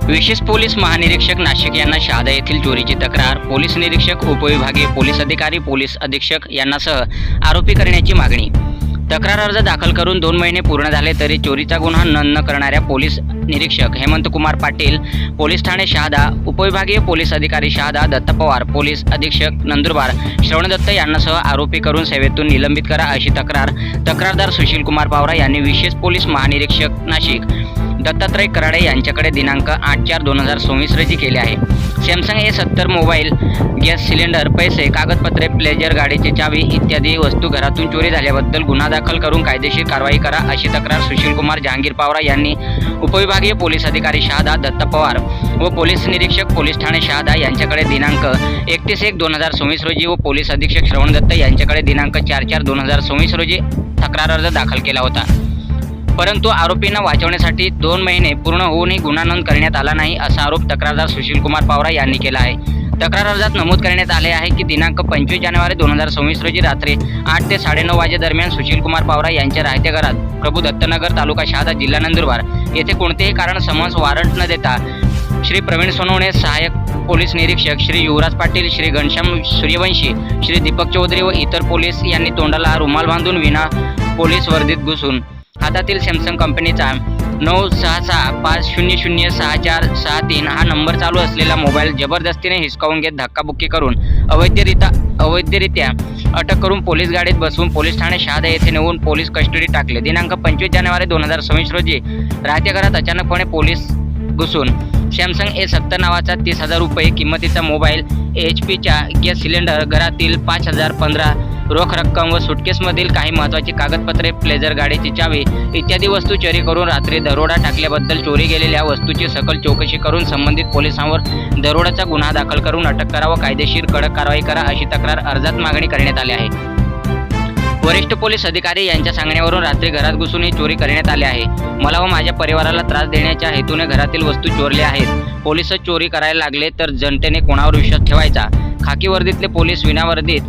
विशेष पोलीस महानिरीक्षक नाशिक यांना शहादा येथील चोरीची तक्रार। पोलीस निरीक्षक, उपविभागीय पोलीस अधिकारी, पोलीस अधीक्षक यांनासह आरोपी करण्याची मागणी। तक्रार अर्ज दाखल करून 2 महिने पूर्ण झाले तरी चोरीचा गुन्हा नोंद न करणाऱ्या पोलीस निरीक्षक हेमंत कुमार पाटील, पोलीस ठाणे शहादा, उपविभागीय पोलीस अधिकारी शहादा, दत्त पवार, पोलीस अधीक्षक नंदुरबार श्रवण दत्त यांनासह आरोपी करून सेवेतून निलंबित करा अशी तक्रार तक्रारदार सुशील कुमार पावरा यांनी विशेष पोलीस महानिरीक्षक नाशिक दत्तात्रय कराडे यांच्याकडे दिनांक 8/4/2024 रोजी केले आहे। Samsung A70 mobile, gas cylinder, पैसे, कागदपत्रे, प्लेजर, गाडीची चावी इत्यादी वस्तू घरातून चोरी झाल्याबद्दल गुन्हा दाखल करून कायदेशीर कारवाई करा अशी तक्रार सुशील कुमार जहांगीर पावरा यांनी उपविभागीय पोलीस अधिकारी शहादा, दत्त पवार व पोलीस निरीक्षक पोलीस ठाणे शहादा यांच्याकडे दिनांक 31/1/2024 रोजी व पोलीस अधीक्षक श्रवण दत्त यांच्याकडे दिनांक 4/4/2024 रोजी तक्रार अर्ज दाखल केला होता। परंतु आरोपींना वाचवण्यासाठी 2 महिने पूर्ण होऊनही गुन्हा नोंद करण्यात आला नाही असा आरोप तक्रारदार सुशील कुमार पावरा यांनी केला आहे। तक्रार अर्जात नमूद करण्यात आले आहे की दिनांक 25 जानेवारी 2024 रोजी रात्री 8 ते 9:30 वाजेदरम्यान सुशील कुमार पावरा यांच्या राहत्या घरात प्रभू दत्तनगर, तालुका शहादा, जिल्हा नंदुरबार येथे कोणतेही कारण समन्स वॉरंट न देता श्री प्रवीण सोनवणे, सहाय्यक पोलीस निरीक्षक, श्री युवराज पाटील, श्री घनश्याम सूर्यवंशी, श्री दीपक चौधरी व इतर पोलीस यांनी तोंडाला रुमाल बांधून विना पोलीस वर्दीत घुसून हातातील सॅमसंग कंपनीचा 966500646 हा नंबर चालू असलेला मोबाईल जबरदस्तीने हिसकावून घेत धक्काबुक्की करून अवैधरित्या अटक करून पोलीस गाडीत बसवून पोलीस ठाणे शहादा येथे नेऊन पोलीस कस्टडीत टाकले। दिनांक 25 जानेवारी 2024 रोजी राहत्या घरात अचानकपणे पोलीस घुसून सॅमसंग A70 नावाचा 30,000 रुपये किंमतीचा मोबाईल, HP गॅस सिलेंडर, घरातील 5,015 रोख रक्कम व सुटकेसमधील काही महत्त्वाची कागदपत्रे, प्लेजर, गाडीची चावी इत्यादी वस्तू चोरी करून रात्री दरोडा टाकल्याबद्दल चोरी गेलेल्या वस्तूची सखोल चौकशी करून संबंधित पोलिसांवर दरोड्याचा गुन्हा दाखल करून अटक करा व कायदेशीर कडक कारवाई करा अशी तक्रार अर्जात मागणी करण्यात आली आहे। वरिष्ठ पोलीस अधिकारी यांच्या सांगण्यावरून रात्री घरात घुसून ही चोरी करण्यात आली आहे। मला व माझ्या परिवाराला त्रास देण्याच्या हेतूने घरातील वस्तू चोरल्या आहेत। पोलीसच चोरी करायला लागले तर जनतेने कोणावर विश्वास ठेवायचा? खाकी वर्दीतले पोलीस विनावर्दीत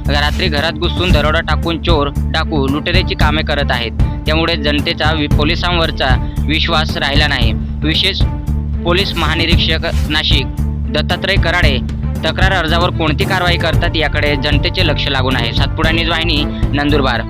रात्री घरात घुसून दरोडा टाकून चोर, डाकू, लुटेरेची कामे करत आहेत। त्यामुळे जनतेचा पोलिसांवरचा विश्वास राहिला नाही। विशेष पोलीस महानिरीक्षक नाशिक दत्तात्रय कराडे तक्रार अर्जावर कोणती कारवाई करतात याकडे जनतेचे लक्ष लागून आहे। सातपुडा न्यूज वाहिनी, नंदुरबार।